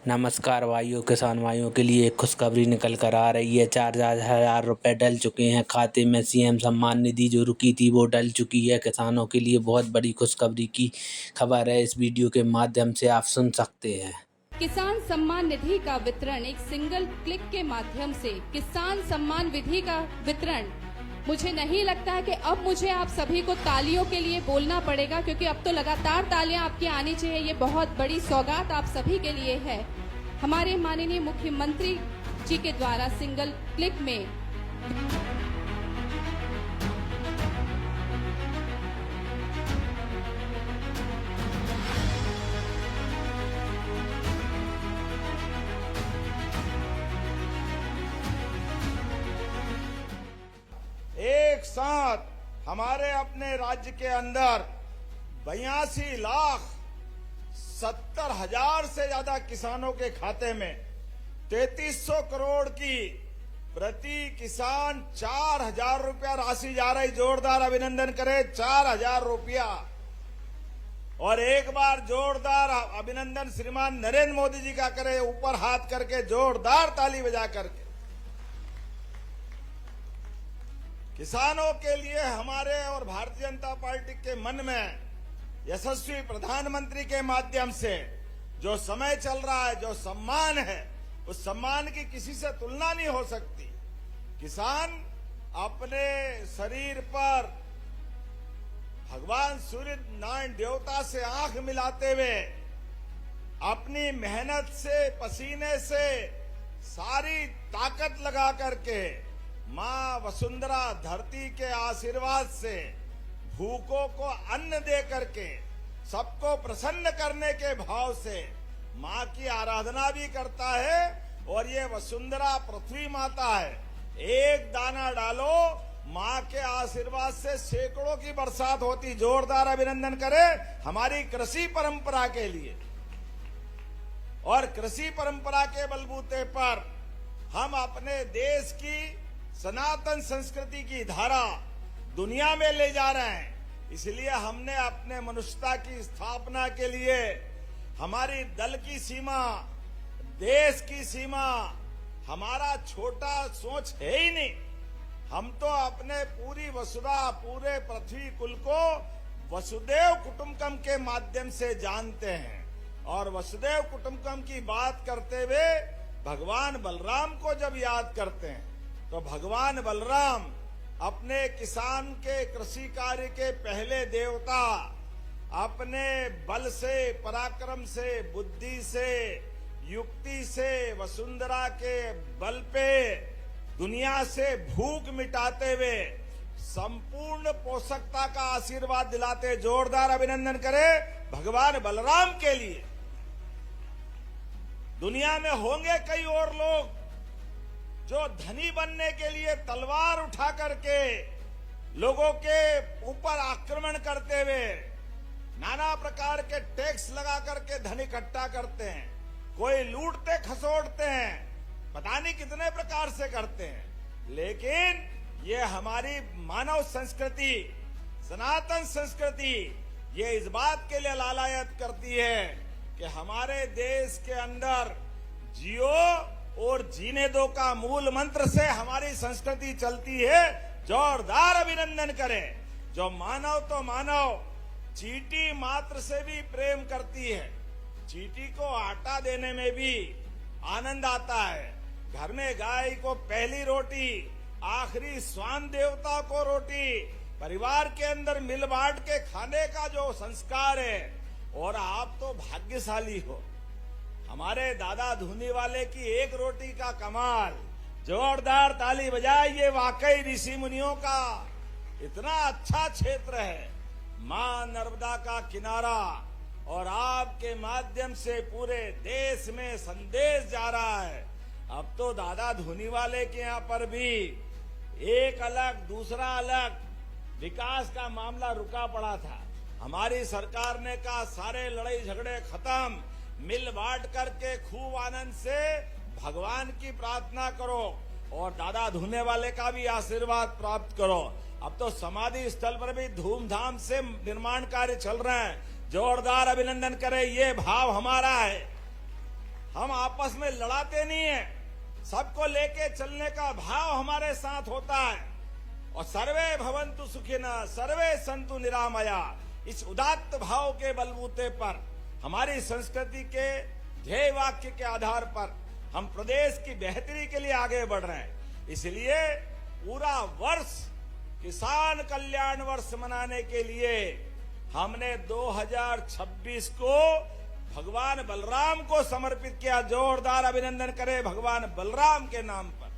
नमस्कार भाइयों, किसान भाइयों के लिए एक खुशखबरी निकल कर आ रही है। 4,000 रुपये डल चुके हैं खाते में। सीएम सम्मान निधि जो रुकी थी वो डल चुकी है। किसानों के लिए बहुत बड़ी खुशखबरी की खबर है। इस वीडियो के माध्यम से आप सुन सकते हैं। किसान सम्मान निधि का वितरण एक सिंगल क्लिक के माध्यम से किसान सम्मान निधि का वितरण, मुझे नहीं लगता है कि अब मुझे आप सभी को तालियों के लिए बोलना पड़ेगा, क्योंकि अब तो लगातार तालियां आपकी आनी चाहिए। ये बहुत बड़ी सौगात आप सभी के लिए है। हमारे माननीय मुख्यमंत्री जी के द्वारा सिंगल क्लिक में एक साथ हमारे अपने राज्य के अंदर 82,70,000 से ज्यादा किसानों के खाते में 3300 करोड़ की प्रति किसान 4,000 रुपया राशि जा रही। जोरदार अभिनंदन करें। 4,000 रुपया। और एक बार जोरदार अभिनंदन श्रीमान नरेंद्र मोदी जी का करें, ऊपर हाथ करके जोरदार ताली बजा करके। किसानों के लिए हमारे और भारतीय जनता पार्टी के मन में यशस्वी प्रधानमंत्री के माध्यम से जो समय चल रहा है, जो सम्मान है, उस सम्मान की किसी से तुलना नहीं हो सकती। किसान अपने शरीर पर भगवान सूर्य नारायण देवता से आंख मिलाते हुए अपनी मेहनत से, पसीने से, सारी ताकत लगा करके मां वसुंधरा धरती के आशीर्वाद से भूखों को अन्न दे करके सबको प्रसन्न करने के भाव से मां की आराधना भी करता है। और ये वसुंधरा पृथ्वी माता है। एक दाना डालो, मां के आशीर्वाद से सैकड़ों की बरसात होती। जोरदार अभिनंदन करें हमारी कृषि परंपरा के लिए। और कृषि परंपरा के बलबूते पर हम अपने देश की सनातन संस्कृति की धारा दुनिया में ले जा रहे हैं। इसलिए हमने अपने मनुष्यता की स्थापना के लिए हमारी दल की सीमा, देश की सीमा, हमारा छोटा सोच है ही नहीं। हम तो अपने पूरी वसुधा, पूरे पृथ्वी कुल को वसुदेव कुटुंबकम के माध्यम से जानते हैं। और वसुदेव कुटुंबकम की बात करते हुए भगवान बलराम को जब याद करते हैं तो भगवान बलराम अपने किसान के कृषि कार्य के पहले देवता, अपने बल से, पराक्रम से, बुद्धि से, युक्ति से, वसुंधरा के बल पे दुनिया से भूख मिटाते हुए संपूर्ण पोषकता का आशीर्वाद दिलाते। जोरदार अभिनंदन करें भगवान बलराम के लिए। दुनिया में होंगे कई और लोग जो धनी बनने के लिए तलवार उठा करके लोगों के ऊपर आक्रमण करते हुए नाना प्रकार के टैक्स लगा करके धन इकट्ठा करते हैं। कोई लूटते खसोटते हैं, पता नहीं कितने प्रकार से करते हैं। लेकिन ये हमारी मानव संस्कृति, सनातन संस्कृति, ये इस बात के लिए लालायत करती है कि हमारे देश के अंदर जियो और जीने दो का मूल मंत्र से हमारी संस्कृति चलती है। जोरदार अभिनंदन करें। जो मानव तो मानव, चींटी मात्र से भी प्रेम करती है। चींटी को आटा देने में भी आनंद आता है। घर में गाय को पहली रोटी, आखिरी स्वान देवता को रोटी, परिवार के अंदर मिल बांट के खाने का जो संस्कार है। और आप तो भाग्यशाली हो। हमारे दादा धूनी वाले की एक रोटी का कमाल। जोरदार ताली बजाइए। वाकई ऋषि मुनियों का इतना अच्छा क्षेत्र है, मां नर्मदा का किनारा। और आपके माध्यम से पूरे देश में संदेश जा रहा है। अब तो दादा धूनी वाले के यहाँ पर भी एक अलग, दूसरा अलग विकास का मामला रुका पड़ा था। हमारी सरकार ने कहा सारे लड़ाई झगड़े खत्म, मिल बांट करके खूब आनंद से भगवान की प्रार्थना करो और दादा धुने वाले का भी आशीर्वाद प्राप्त करो। अब तो समाधि स्थल पर भी धूमधाम से निर्माण कार्य चल रहे हैं। जोरदार अभिनंदन करें। ये भाव हमारा है। हम आपस में लड़ाते नहीं है, सबको लेके चलने का भाव हमारे साथ होता है। और सर्वे भवन्तु सुखिनः सर्वे सन्तु निरामया, इस उदात्त भाव के बलबूते पर हमारी संस्कृति के ध्येय वाक्य के आधार पर हम प्रदेश की बेहतरी के लिए आगे बढ़ रहे हैं। इसलिए पूरा वर्ष किसान कल्याण वर्ष मनाने के लिए हमने 2026 को भगवान बलराम को समर्पित किया। जोरदार अभिनंदन करें भगवान बलराम के नाम पर।